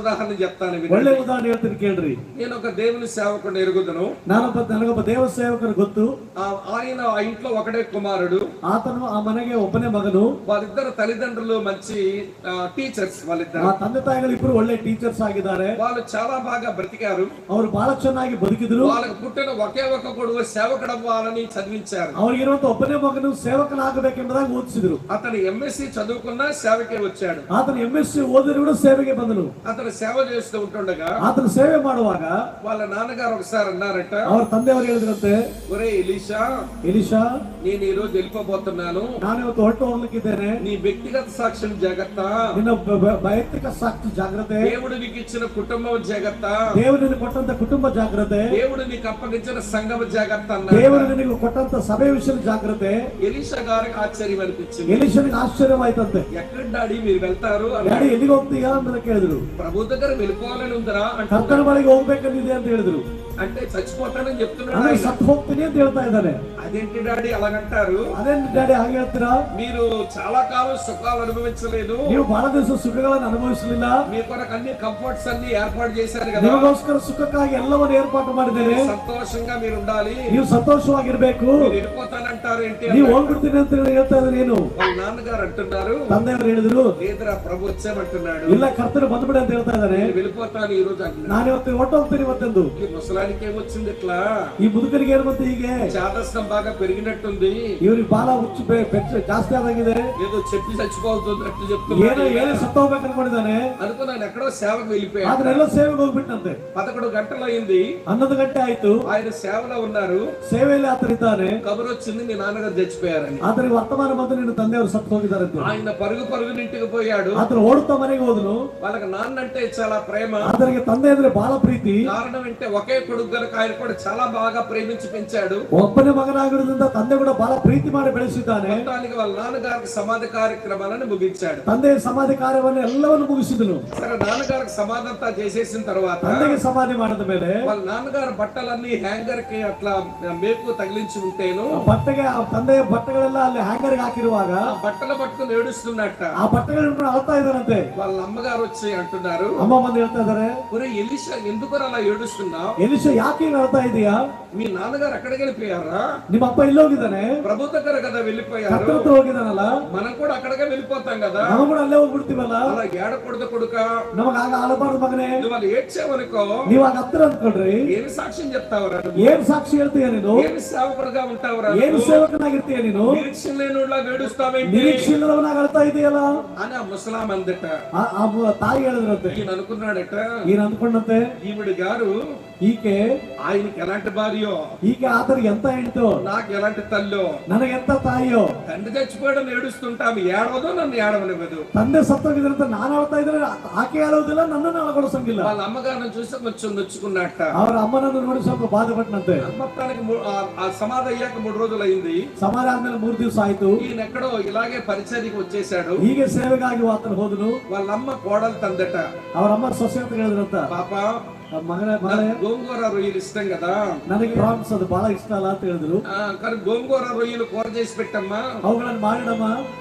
ఉదాహరణ చెప్తాను. ಒಳ್ಳೆ ಉದಾಹರಣೆ ಹೇಳ್ತೀನಿ ಕೇಳ್ರಿ. నేను ఒక దేవుని సేవకుడిని ఎరుగుదును. ನನಗೊಬ್ಬ ದೇವ ಸೇವಕರು ಗೊತ್ತು. ఆయన ఆ ఇంట్లో ఒకడే కుమారుడు. ಆತನು ಆ ಮನೆಗೆ ಒಬ್ಬನೇ ಮಗನು. వాళ్ళిద్దరు తల్లిదండ్రులు మంచి టీచర్స్. వాళ్ళిద్దరు ಆ ತಂದೆ ತಾಯಿಗಳು ಇಬ್ಬರು ಒಳ್ಳೆ టీచర్స్ ಆಗಿದ್ದಾರೆ. వాళ్ళు చాలా బాగా బ్రతికారు. ಅವರು ಬಹಳ ಚೆನ್ನಾಗಿ ಬದುಕಿದ್ರು. వాళ్ళకి పుట్టిన ఒకే ఒక కొడుకు సేవకుడవ్వాలని చదివించారు. ಅವರಿಗಿರುವಂತ ಒಬ್ಬನೇ ಮಗನು ಸೇವಕನಾಗಬೇಕೆಂಬುದಾಗಿ ಓದಿಸಿದ್ರು. అతను ఎంఎస్సి చదువుకున్నా సేవకే వచ్చాడు. ಆತನು ಎಂಎಸ್ಸಿ ಓದಿದ್ರು ಕೂಡ ಸೇವೆಗೆ ಬಂದನು. అతను సేవ చేస్తూ ఉంటుండగా ಆತನು ಸೇವೆ ಮಾಡುವಾಗ వాళ్ళ నాన్నగారు ఒకసారి అన్నారట, ಅವರ ತಂದೆಯವರು ಹೇಳಿದ್ರಂತೆ, ఒరే ಎಲಿಷಾ, నేను ఈ రోజు వెళ్ళిపోబోతున్నాను. ನಾನು ಇವತ್ತು ಹೊರಟು ಹೋಗ್ಲಿಕ್ಕಿದ್ದೇನೆ. నీ వ్యక్తిగత సాక్ష్యం జాగ్రత్త. ನಿನ್ನ ವೈಯಕ್ತಿಕ ಸಾಕ್ಷಿ ಜಾಗ್ರತೆ. దేవుడు నీకు ఇచ్చిన కుటుంబం జాగ్రత్త. దేవుడు ನಿನಗೆ ಕೊಟ್ಟಂತ ಕುಟುಂಬ ಜಾಗ್ರತೆ. దేవుడు నీకు అప్పగించిన సంఘం జాగ్రత్త అన్నాడు. దేవుడు ನಿನಗೆ ಕೊಟ್ಟಂತ సభೆ విషయ జాగ్రతే. ఎలీషా గారికి ఆశ్చర్యం అనిపించింది. ఎలీషాకి ఆశ్చర్యమైతంతే. ఎక్కడ డాడీ మీరు వెళ్తారు? డాడీ ఎಲ್ಲಿಗೆ ಹೋಗ್ತೀಯಾ ಅಂತ ಕೇಳಿದ್ರು. ప్రభు దగ్గర వెళ్ళిపోవాలని ఉందరా అంటే ಕರ್ತನ ಬಳಿಗೆ ಹೋಗ್ಬೇಕಂದಿದೆ ಅಂತ ಹೇಳಿದ್ರು. అంటే చచ్చిపోతానని చెప్తున్నాడు. ನಾನು ಸತ್ತು ಹೋಗ್ತೀನಿ ಅಂತ ಹೇಳ್ತಾ ಇದ್ದಾನೆ. అదేంటి డాడీ అలాగంటారు? అదేంటి డాడీ ಹಾಗೆ ಹೇಳ್ತೀರಾ? మీరు చాలా కాలం సుఖాలు అనుభవించలేదు. ನೀವು ಬಹಳ ದಿವಸ ಸುಖಗಳನ್ನು ಅನುಭವಿಸಲಿಲ್ಲ. మీ కొరకు అన్ని కంఫర్ట్స్ అన్ని ఏర్పాటు చేశారు కదా. ನಿಮಗೋಸ್ಕರ ಸುಖಕ್ಕಾಗಿ ಎಲ್ಲವನ್ನು ಏರ್ಪಾటు ಮಾಡಿದ್ದೇನೆ. సంతోషంగా మీరు ఉండాలి. ನೀವು ಸಂತೋಷವಾಗಿರ್ಬೇಕು. మీరు వెళ్ళిపోతానంటారు ఏంటి? ನೀವು ಹೋಗ್ಬಿಡ್ತೀನಿ ಅಂತ ಹೇಳ್ತಾ ಇದ್ದಾರೆ. ನೀನು వాళ్ళ నాన్నగారు అంటున్నారు, ತಂದೆಯವರು ಹೇಳಿದ್ರು, లేదురా ప్రభు వచ్చామంటున్నాడు. ಇಲ್ಲ ಕರ್ತನು ಬಂದ್ಬಿಡಿ ಅಂತ ಹೇಳ್ತಾ ಇದ್ದಾರೆ. వెళ్ళిపోతాను ఈ రోజు అంటున్నాడు. ನಾನು ಇವತ್ತು ಹೊರಟೋಗ್ತೀನಿ ಇವತ್ತೆಂದು. ఈ ముసలానికి ఏమొచ్చింది ఇట్లా? ಈ ಮುದುಕರಿಗೆ ಏನು ಬಂತು ಹೀಗೆ? చాదస్తం బాగా పెరిగినట్టుంది. ಇವ್ರಿಗೆ ಬಾಲ ಹುಚ್ಚು ಜಾಸ್ತಿ ಆದಾಗಿದೆ. ఏదో చెప్పి చచ్చిపోతున్నట్టు ಏನೋ చెప్తున్నాడు. ಹೇಳಿ ಸತ್ತು ಹೋಗ್ಬೇಕು ಅನ್ಕೊಂಡಿದ್ದಾನೆ. అనుకున్నాను ఎక్కడో సేవకు వెళ్ళిపోయాడు. ಆದ್ರೆ ಎಲ್ಲ ಸೇವೆಗೆ ಹೋಗ್ಬಿಟ್ಟಂತೆ. 11 గంటలు అయింది. 11 ಗಂಟೆ ಆಯ್ತು. ఆయన సేవలో ఉన్నారు. ಸೇವೆಯಲ್ಲಿ ಆತರಿದ್ದಾನೆ. కబురు వచ్చింది మీ నాన్నగారు చచ్చిపోయారని. ಆತನಿಗೆ ವರ್ತಮಾನ ಬಂದು ನಿನ್ನ ತಂದೆಯವರು ಸತ್ತು ಹೋಗಿದ್ದಾರೆ ಅಂತ. ఆయన పరుగుని ఇంటికి పోయాడు. ಆತನು ಓಡುತ್ತಾ ಮನೆಗೆ ಹೋದನು. వాళ్ళకి నాన్న అంటే చాలా ప్రేమ. ಆತನಿಗೆ ತಂದೆ ಅಂದ್ರೆ ಬಹಳ ಪ್ರೀತಿ. కారణం అంటే ఒకే కొడుకు గనుక ఆయన కూడా చాలా బాగా ప్రేమించి పెంచాడు. ಒಬ್ಬನೇ ಮಗನಾಗಿರೋದ್ರಿಂದ ತಂದೆ ಕೂಡ ಬಹಳ ಪ್ರೀತಿ ಮಾಡಿ ಬೆಳೆಸಿದ್ದಾನೆ. మొత్తానికి వాళ్ళ నాన్నగారికి సమాధి కార్యక్రమాలను ముగించాడు. ತಂದೆ సమాధి కార్యವನ್ನು ಎಲ್ಲವನ್ನು ಮುಗಿಸಿದನು. సరే నాన్నగారికి సమాధి అంతా చేసేసిన తర్వాత ತಂದೆಗೆ సమాధి ಮಾಡಿದ ಮೇಲೆ వాళ్ళ నాన్నగారు బట్టలన్నీ హ్యాంగర్ కి అట్లా మేకు తగిలించి ఉంటేను ಬಟ್ಟೆಗೆ ತಂದೆಯ ಬಟ್ಟೆಗಳೆಲ್ಲ ಅಲ್ಲಿ ಹ್ಯಾಂಗರ್ ಹಾಕಿರುವಾಗ బట్టలు పట్టుకుని ఏడుస్తున్నట్ట. ಆ ಬಟ್ಟೆಗಳನ್ನು ಅಳ್ತಾ ಇದ್ದಾರಂತೆ. వాళ్ళ అమ్మగారు వచ్చి అంటున్నారు, ಅಮ್ಮ ಬಂದು ಹೇಳ್ತಾ ಇದ್ದಾರೆ, ఒరే ఎలీషా ఎందుకు అలా ఏడుస్తున్నావు? ಎಲಿಷಾ ಯಾಕೆ ಅಳ್ತಾ ಇದೀಯಾ? మీ నాన్నగారు ఎక్కడికి వెళ్ళిపోయారా? ನಿಮ್ಮ ಅಪ್ಪ ಇಲ್ಲಿ ಹೋಗಿದ್ದಾನೆ. ప్రభు దగ్గర కదా వెళ్ళిపోయారు. ಕರ್ತನ ಹತ್ರ ಹೋಗಿದ್ದಾನಲ್ಲ. మనం కూడా అక్కడికే వెళ్ళిపోతాం కదా. ನಾವು ಕೂಡ ಅಲ್ಲೇ ಹೋಗ್ಬಿಡ್ತೀವಲ್ಲ. అలా ఏడకూడదు కొడుక. ನಮಗ ಆಗ ಆಲಬಾರ್ದು ಮಗನೇ. నువ్వు వాళ్ళు ఏడ్చావనుకో, ನೀವು ಆಗ ಹತ್ತಿರ ಅಂದ್ಕೊಳ್ರಿ. ఏమి సాక్ష్యం చెప్తావురా? ಏನ್ ಸಾಕ್ಷಿ ಹೇಳ್ತೀಯ ನೀನು? ఏమి సేవకుడుగా ఉంటావురా? ಏನು ಸೇವಕನಾಗಿರ್ತೀಯ ನೀನು? నిరీక్షణ లేనివాడిలా ఏడుస్తావేంటి? ನಿರೀಕ್ಷೆ ಇಲ್ಲದವನಾಗಿ ಅಳ್ತಾ ಇದೆಯಲ್ಲ అని ఆ ముసలాం అందట. ಆ ತಾಯಿ ಹೇಳಿದ್ರಂತೆ. ఈయన అనుకున్నాడట, ఈయన ಅಂದ್ಕೊಂಡಂತೆ, ఈవిడ గారు ಈಕೆ ఆయనకి ఎలాంటి భార్యో, ಈಕೆ ಆತನಿಗೆ ಎಂತ ಹೆಂಡ್ತೋ, నాకు ఎలాంటి తల్లో. ನನಗೆ ಎಂತ ತಾಯಿಯೋ. తండ్రి చచ్చిపోయాడని ఏడుస్తుంటాము, ఏడవదో నన్ను ఏడవనివ్వదు. ತಂದೆ ಸತ್ತೋಗಿದ್ರಂತ ನಾನು ಅಳ್ತಾ ಇದ್ರೆ ಆಕೆ ಹೇಳೋದಿಲ್ಲ, ನನ್ನನ್ನು ಅಳಗೊಳಿಸಂಗಿಲ್ಲ. వాళ్ళ అమ్మగారిని చూసి కొంచెం నొచ్చుకున్నట్ట. ಅವರ ಅಮ್ಮನನ್ನು ನೋಡಿ ಸ್ವಲ್ಪ ಬಾಧಪಟ್ಟನಂತೆ. మొత్తానికి ఆ సమాధి అయ్యాక 3 రోజులు అయింది. ಸಮಾಧಿ ಆದ್ಮೇಲೆ 3 ದಿವಸ ಆಯ್ತು. ఈయన ఎక్కడో ఇలాగే పరిచర్యకి వచ్చేసాడు. ಹೀಗೆ ಸೇವೆಗಾಗಿ ಆತನು ಹೋದನು. వాళ్ళ అమ్మ కోడలు తందట, ಅವರ ಅಮ್ಮ ಸೊಸೆ ಅಂತ ಹೇಳಿದ್ರಂತ, పాప ಮಗನೇ గోంగూర రొయ్యలు ఇష్టం కదా, ನನಗೆ ಪ್ರಾನ್ಸ್ ಅದು ಬಹಳ ಇಷ್ಟ ಅಲ್ಲ ಅಂತ ಹೇಳಿದ್ರು. కానీ గోంగూర రొయ్యలు కూర చేసి పెట్టమ్మా, ಅವುಗಳನ್ನು ಮಾಡಿಡಮ್ಮ,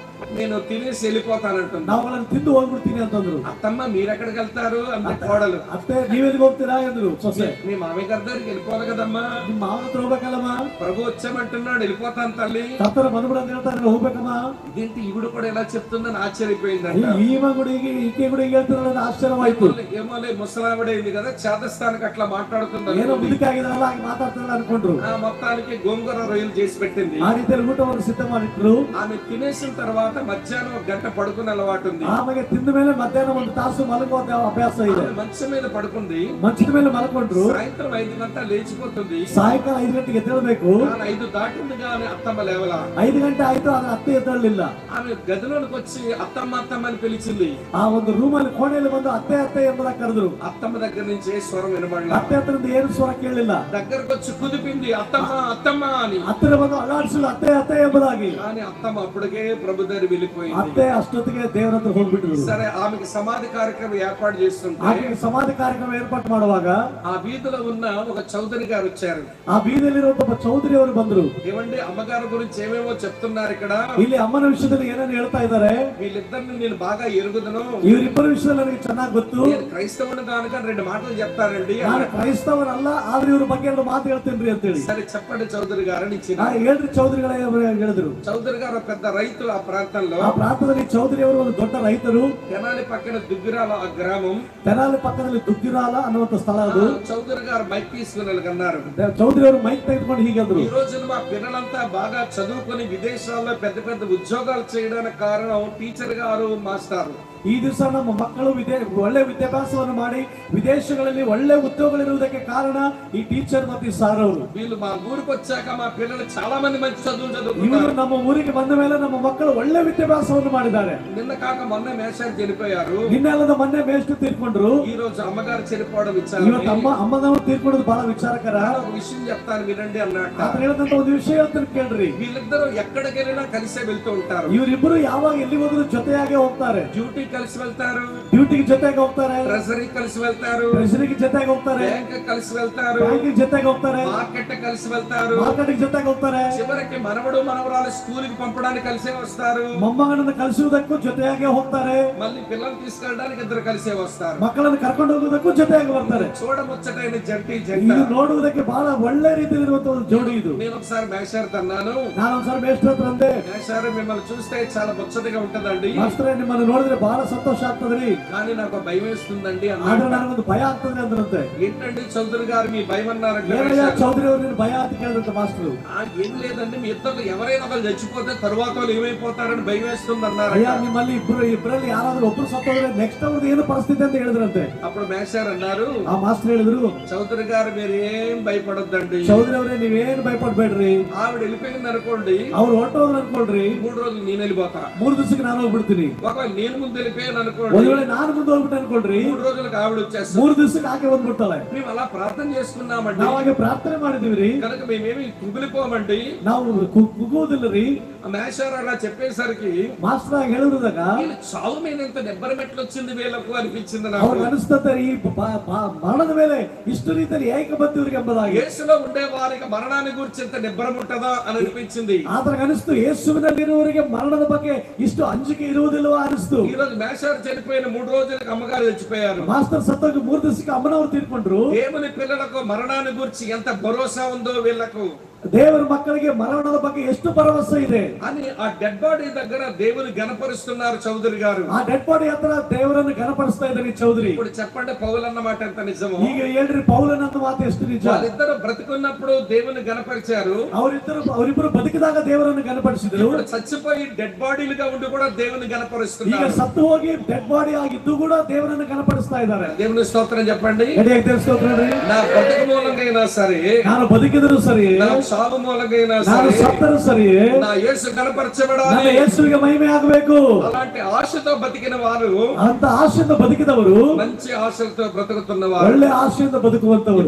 నేను తినేసి వెళ్ళిపోతానంటుంది. ನಾವುಗಳನ್ನು ತಿಂದು ಹೋಗ್ಬಿಡ್ತೀನಿ ಅಂತಂದ್ರು. అత్తమ్మ మీరెక్కడికి వెళ్తారు అంత కోడలు. ಅತ್ತೆ ನೀವೆಲ್ಲಿಗೆ ಹೋಗ್ತೀರಾ ಎಂದ್ರು ಸೊಸೆ. మీ మామయ్య గారి దగ్గరికి వెళ్ళిపోవాలి కదమ్మా. ನಿಮ್ಮ ಮಾವನ ಹತ್ರ ಹೋಗ್ಬೇಕಲ್ಲಮ್ಮ. ప్రభు వచ్చామంటున్నాడు, వెళ్ళిపోతాను తల్లి. ಕರ್ತನ ಬಂದ್ಬಿಡ ಅಂತ ಹೇಳ್ತಾರೆ, ಹೋಗ್ಬೇಕಮ್ಮ. ఇదేంటి ఈవిడ కూడా ఎలా చెప్తుందని ఆశ్చర్యపోయిందంట. ఈమె కూడా ಈಕೆ ಕೂಡ ಈಗ ಹೇಳ್ತಿರೋದು ಆಶ್ಚರ್ಯವಾಯ್ತು. ఏమోలే ముసలావిడైంది కదా, చేతస్థానికి అట్లా మాట్లాడుతుంది, ಏನೋ ಮುದುಕಾಗಿದಾರಲ್ಲ ಹಾಗೆ ಮಾತಾಡ್ತಾರಲ್ಲ ಅನ್ಕೊಂಡ್ರು. ఆ మొత్తానికి గోంగూర రొయ్యలు చేసి పెట్టింది. ಆ ರೀತಿಯಲ್ಲಿ ಊಟವನ್ನು ಸಿದ್ಧ ಮಾಡಿಟ್ರು. ఆమె తినేసిన తర్వాత మధ్యాహ్నం 1 గంట పడుకునే అలవాటు ఉంది. ಆಮೇಲೆ ತಿಂದ ಮೇಲೆ ಮಧ್ಯಾಹ್ನ 1 ತಾಸು ಮಲಗುವ ಅಭ್ಯಾಸ ಇದೆ. మంచం మీద పడుకుంది. ಮಂಚದ ಮೇಲೆ ಮಲ್ಕೊಂಡ್ರು. సాయంత్రం 5 గంటల లేచిపోతుంది. ಸಾಯಂಕಾಲ 5 ಗಂಟೆಗೆ ಎದ್ದೇಳಬೇಕು. 5 దాటింది కానీ అత్తమ్మ లేవల. 5 ಗಂಟೆ ಆಯ್ತು, ಆದ್ರೆ ಅತ್ತೆ ಎದ್ದೇಳಲಿಲ್ಲ. ఆమె గదిలోకి వచ్చి అత్తమ్మ అత్తమ్మ అని పిలిచింది. ಆ ಒಂದು ರೂಮಲ್ಲಿ ಕೋಣೆಯಲ್ಲಿ ಬಂದು ಅತ್ತೆ ಅತ್ತೆ ಎಂಬುದಾಗಿ ಕರೆದ್ರು. అత్తమ్మ దగ్గర నుంచి ఏ స్వరం వినబడల. ಅತ್ತೆ ಹತ್ರದಿಂದ ಏನು ಸ್ವರ ಕೇಳಲಿಲ್ಲ. దగ్గరకు వచ్చి కుదిపింది, అత్తమ్మ అత్తమ్మ అని. ಹತ್ತಿರ ಬಂದು ಅಲ್ಲಾಡಿಸಲು ಅತ್ತೆ ಅತ್ತೆ ಎಂಬುದಾಗಿ. కానీ అత్తమ్మ అప్పటికే ప్రభు బయలుదేరి వెళ్ళిపోయింది. ಅತ್ತೆ ಅಷ್ಟೊತ್ತಿಗೆ ದೇವರ ಹತ್ರ ಹೋಗ್ಬಿಟ್ರು. సరే ఆమెకి సమాధి కార్యక్రమం ఏర్పాటు చేస్తుంటే ಆಕೆಗೆ ಸಮಾಧಿ ಕಾರ್ಯಕ್ರಮ ಏರ್ಪಾటు ಮಾಡುವಾಗ ఆ వీధిలో ఉన్న ఒక చౌదరి గారు వచ్చారు. ಆ ಬೀದಿಯಲ್ಲಿರುವ ಒಬ್ಬ ಚೌಧರಿ ಅವರು ಬಂದ್ರು. ఏమండి అమ్మగారి గురించి ఏమేమో చెప్తున్నారు ఇక్కడ, ಇಲ್ಲಿ ಅಮ್ಮನ ವಿಷಯದಲ್ಲಿ ಏನೇನು ಹೇಳ್ತಾ ಇದ್ದಾರೆ, వీళ్ళిద్దరిని నేను బాగా ఎరుగుదను, ಇವರಿಬ್ಬರ ವಿಷಯದಲ್ಲಿ ನನಗೆ ಚೆನ್ನಾಗಿ ಗೊತ್ತು, నేను క్రైస్తవుని కనుక రెండు మాటలు చెప్తానండి. ನಾನು ಕ್ರೈಸ್ತವನಲ್ಲ ಆದ್ರೆ ಇವ್ರ ಬಗ್ಗೆ ಎರಡು ಮಾತು ಹೇಳ್ತೇನ್ರಿ ಅಂತ ಹೇಳಿ. సరే చెప్పండి చౌదరి గారు అని ఇచ్చిన. ಹೇಳ್ರಿ ಚೌಧರಿಗಳೇ ಹೇಳಿದ್ರು. చౌదరి గారు పెద్ద రైతు ఆ ప్రాంతంలో. ಆ ಪ್ರಾಂತದಲ್ಲಿ ಚೌಧರಿ ಅವರು ಒಂದು ದೊಡ್ಡ ರೈತರು. తెనాలి పక్కన దుగ్గిరాల ఆ గ్రామం, ತೆನಾಲಿ ಪಕ್ಕದಲ್ಲಿ ದುಗ್ಗಿರಾಲ ಅನ್ನುವಂತ ಸ್ಥಳ ಅದು. చౌదరి గారు మైక్ తీసుకుని అన్నారు, ಚೌಧರಿ ಅವರು ಮೈಕ್ ತೆಗೆದುಕೊಂಡು ಹೀಗಂದ್ರು, ఈ రోజున మా పిల్లలంతా బాగా చదువుకొని విదేశాల్లో పెద్ద పెద్ద ఉద్యోగాలు చేయడానికి కారణం టీచర్ గారు మాస్టర్. ಈ ದಿವಸ ನಮ್ಮ ಮಕ್ಕಳು ಒಳ್ಳೆ ವಿದ್ಯಾಭ್ಯಾಸವನ್ನು ಮಾಡಿ ವಿದೇಶಗಳಲ್ಲಿ ಒಳ್ಳೆ ಉದ್ಯೋಗಗಳಿರುವುದಕ್ಕೆ ಕಾರಣ ಈ ಟೀಚರ್ ಮತ್ತು ಈ ಸಾರ್ ಅವರು. వీళ్ళు మా ఊరికి వచ్చాక మా పిల్లలు చాలా మంది మంచి చదువులు ಇವರು చదువుకున్నారు. ನಮ್ಮ ಊರಿಗೆ ಬಂದ ಮೇಲೆ ನಮ್ಮ ಮಕ್ಕಳು ಒಳ್ಳೆ ವಿದ್ಯಾಭ್ಯಾಸವನ್ನು ಮಾಡಿದ್ದಾರೆ. నిన్న కాక మొన్న మేషారు చనిపోయారు. ನಿನ್ನೆಲ್ಲದ ಮೊನ್ನೆ ಮೇಷ್ಟು ತೀರ್ಕೊಂಡ್ರು. ఈ రోజు అమ్మగారు చనిపోవడం విచారం. ಇವತ್ತು ಅಮ್ಮನವರು ತೀರ್ಕೊಂಡದ್ದು ಬಹಳ ವಿಚಾರಕರ. ఒక విషయం చెప్తాను వినండి అన్నట్టు. ಆತ ಹೇಳಿದಂತ ಒಂದು ವಿಷಯ ಹೇಳ್ತೀನಿ ಕೇಳ್ರಿ. వీళ్ళిద్దరూ ఎక్కడికి వెళ్ళినా కలిసే వెళ్తూ ఉంటారు. ಇವರಿಬ್ಬರು ಯಾವಾಗ ಎಲ್ಲಿ ಹೋದ್ರು ಜೊತೆಯಾಗಿ ಹೋಗ್ತಾರೆ. డ్యూటీ కలిసి వెళ్తారు, ಡ್ಯೂಟಿಗೆ ಜೊತೆಗೆ ಹೋಗ್ತಾರೆ, ట్రెజరీ కలిసి వెళ్తారు, ಟ್ರೆಜರಿಗೆ ಜೊತೆಗೆ ಹೋಗ್ತಾರೆ, బ్యాంక్ కలిసి వెళ్తారు, ಬ್ಯಾಂಕಿಗೆ ಜೊತೆಗೆ ಹೋಗ್ತಾರೆ, మార్కెట్ కలిసి వెళ్తారు, ಮಾರ್ಕೆಟಿಗೆ ಜೊತೆಗೆ ಹೋಗ್ತಾರೆ, చివరికి మనవడు మనవరాలు స్కూల్ కి పంపడానికి కలిసే వస్తారు, ಮೊಮ್ಮಗನನ್ನು ಕಳಿಸುವುದಕ್ಕೂ ಜೊತೆಯಾಗಿ ಹೋಗ್ತಾರೆ, మళ్ళీ పిల్లలు తీసుకెళ్ళడానికి ఇద్దరు కలిసే వస్తారు. ಮಕ್ಕಳನ್ನು ಕರ್ಕೊಂಡು ಹೋಗುವುದಕ್ಕೂ ಜೊತೆಯಾಗಿ ಬರ್ತಾರೆ. చూడముచ్చటైన జంట ಇದು ನೋಡುವುದಕ್ಕೆ ಬಹಳ ಒಳ್ಳೆ ರೀತಿಯಲ್ಲಿರುವಂತಹ ಒಂದು ಜೋಡಿ ಇದು. నేను ఒకసారి మేషారు అన్నాను, ನಾನು ಒಂದ್ಸಲ ಮೇಷ್ಟ್ರ ಹತ್ರ ಅಂದೆ, మేషారు మిమ్మల్ని చూస్తే చాలా ముచ్చటగా ఉంటదండి, ಮಾಸ್ಟ್ರೆ ನಿಮ್ಮನ್ನು ನೋಡಿದ್ರೆ ಬಹಳ ಸಂತೋಷ ಆಗ್ತದ್ರಿ, కానీ నాకు భయం వేస్తుందండి ಆದ್ರೆ అన్నాడు. ನನಗೊಂದು ಭಯ ಆಗ್ತದೆ ಅಂದ್ರಂತೆ. ఏంటండి చౌదరి గారు మీ భయం అన్నారంటే, ಏನಯ್ಯ ಚೌಧರಿ ಅವರು ನಿನ್ನ ಭಯ ಅಂತ ಕೇಳಿದಂತೆ ಮಾಸ್ಟ್ರು. ఏం లేదండి, మీ ఇద్దరు ఎవరైనా వాళ్ళు చచ్చిపోతే తరువాత వాళ్ళు ఏమైపోతారని భయం వేస్తుంది అన్నారు. ಅಯ್ಯ ನಿಮ್ಮಲ್ಲಿ ಇಬ್ಬರಲ್ಲಿ ಯಾರಾದ್ರೂ ಒಬ್ರು ಸತ್ತೋದ್ರೆ ನೆಕ್ಸ್ಟ್ ಅವ್ರದ್ದು ಏನು ಪರಿಸ್ಥಿತಿ ಅಂತ ಹೇಳಿದ್ರಂತೆ. అప్పుడు మేషారు అన్నారు, ಆ ಮಾಸ್ಟರ್ ಹೇಳಿದ್ರು, చౌదరి గారు మీరు ఏం భయపడొద్దండి, ಚೌಧರಿ ಅವರೇ ನೀವೇನು ಭಯಪಡ್ಬೇಡ್ರಿ, ఆవిడ వెళ్ళిపోయింది అనుకోండి, ಅವ್ರು ಹೊರಟೋದ್ರು ಅನ್ಕೊಳ್ರಿ, 3 రోజులు నేను వెళ్ళిపోతా, 3 ದಿವಸಕ್ಕೆ ನಾನು ಹೋಗ್ಬಿಡ್ತೀನಿ. ఒకవేళ నేను ముందు వెళ్ళిపోయాను అనుకోండి, ಒಂದ್ ವೇಳೆ ನಾನು ಮುಂದೆ ಹೋಗ್ಬಿಟ್ಟು ಅನ್ಕೊಳ್ರಿ, 3 రోజులకు ఆవిడ వచ్చేస్తాం. 3 ದಿವಸಕ್ಕೆ ಆಕೆ ಬಂದ್ಬಿಡ್ತಾಳೆ. మేము అలా ప్రార్థన చేసుకున్నామండి, ನಾವು ಹಾಗೆ ಪ್ರಾರ್ಥನೆ ಮಾಡಿದೀವ್ರಿ, కనుక మేమేమి కుమిలిపోమండి. ನಾವು ಕುಗ್ಗುವುದಿಲ್ಲರಿ. ఆ మేషారు అలా చెప్పేసరికి ಮಾಸ್ಟರ್ ಆಗಿ ಹೇಳಿದಾಗ వీళ్ళు చావు మీద ఇంత దెబ్బర మెట్లు వచ్చింది వీళ్ళకు అనిపించింది ಅವ್ರಿಗೆ నాకు. ಅನಿಸ್ತದೆ ಈ ಮರಣದ ಮೇಲೆ ಇಷ್ಟು ರೀತಿಯಲ್ಲಿ ಏಕ ಬಂತು ಇವ್ರಿಗೆ ಎಂಬುದಾಗಿ. యేసులో ఉండే వారికి మరణాన్ని గురించి ఇంత నిబ్బరం ఉంటదా అని అనిపించింది. ಆದ್ರೆ ಅನಿಸ್ತು ಯೇಸುವಿನಲ್ಲಿರುವವರಿಗೆ ಮರಣದ ಬಗ್ಗೆ ಇಷ್ಟು ಅಂಜಿಕೆ ಇರುವುದಿಲ್ಲವಾ ಅನಿಸ್ತು. ఈ రోజు మేషారు చనిపోయిన 3 రోజులకు అమ్మగారు చచ్చిపోయారు. ಮಾಸ್ಟರ್ ಸತ್ತೋಗಿ 3 ದಿವಸಕ್ಕೆ ಅಮ್ಮನವರು ತೀರ್ಕೊಂಡ್ರು. దేవుని పిల్లలకు మరణాన్ని గురించి ఎంత భరోసా ఉందో వీళ్ళకు ದೇವರ ಮಕ್ಕಳಿಗೆ ಮರಣದ ಬಗ್ಗೆ ಎಷ್ಟು ಭರವಸೆ ಇದೆ అని ఆ డెడ్ బాడీ దగ్గర దేవుని గణపరుస్తున్నారు చౌదరి గారు. ಆ ಡೆಡ್ ಬಾಡಿ ಹತ್ರ ದೇವರನ್ನು ಘನಪಡಿಸ್ತಾ ಇದ್ದಾರೆ ಚೌಧರಿ. ఇప్పుడు చెప్పండి పౌలు అన్న మాట ఎంత నిజమో. ಈಗ ಹೇಳ್ರಿ ಪೌಲನಂತ ಮಾತು ಎಷ್ಟು ನಿಜ. వాళ్ళిద్దరు బ్రతుకున్నప్పుడు దేవుని గణపరిచారు, ಅವರಿಬ್ಬರು ಬದುಕಿದಾಗ ದೇವರನ್ನು ಘನಪಡಿಸಿದ್ರು. ఇప్పుడు చచ్చిపోయి డెడ్ బాడీలుగా ఉండి కూడా దేవుని ಈಗ గణపరుస్తున్నారు. ಸತ್ತು ಹೋಗಿ ಡೆಡ್ ಬಾಡಿ ಆಗಿದ್ದು ಕೂಡ ದೇವರನ್ನು ಘನಪಡಿಸ್ತಾ ಇದ್ದಾರೆ. దేవుని స్తోత్రం చెప్పండి. ಗಡಿಯಾಗಿ ದೇವಸ್ತೋತ್ರರಿ. నా బ్రతుకు మూలంగా సరే, ನಾನು ಬದುಕಿದ್ರು ಸರಿ, నా సాగు మూలంగా ನಾನು సరే, ಸತ್ತರು ಸರಿ, నా యేసు ನನ್ನ కనపరచబడాలి. ಯೇಸುವಿಗೆ ಮಹಿಮೆ ಆಗಬೇಕು. అలాంటి ఆశతో బతికిన వారు, ಅಂತ ಆಶೆಯಿಂದ ಬದುಕಿದವರು మంచి ఆశలతో బ్రతుకుతున్నవారు ಒಳ್ಳೆ ಆಶೆಯಿಂದ ಬದುಕುವಂತವರು.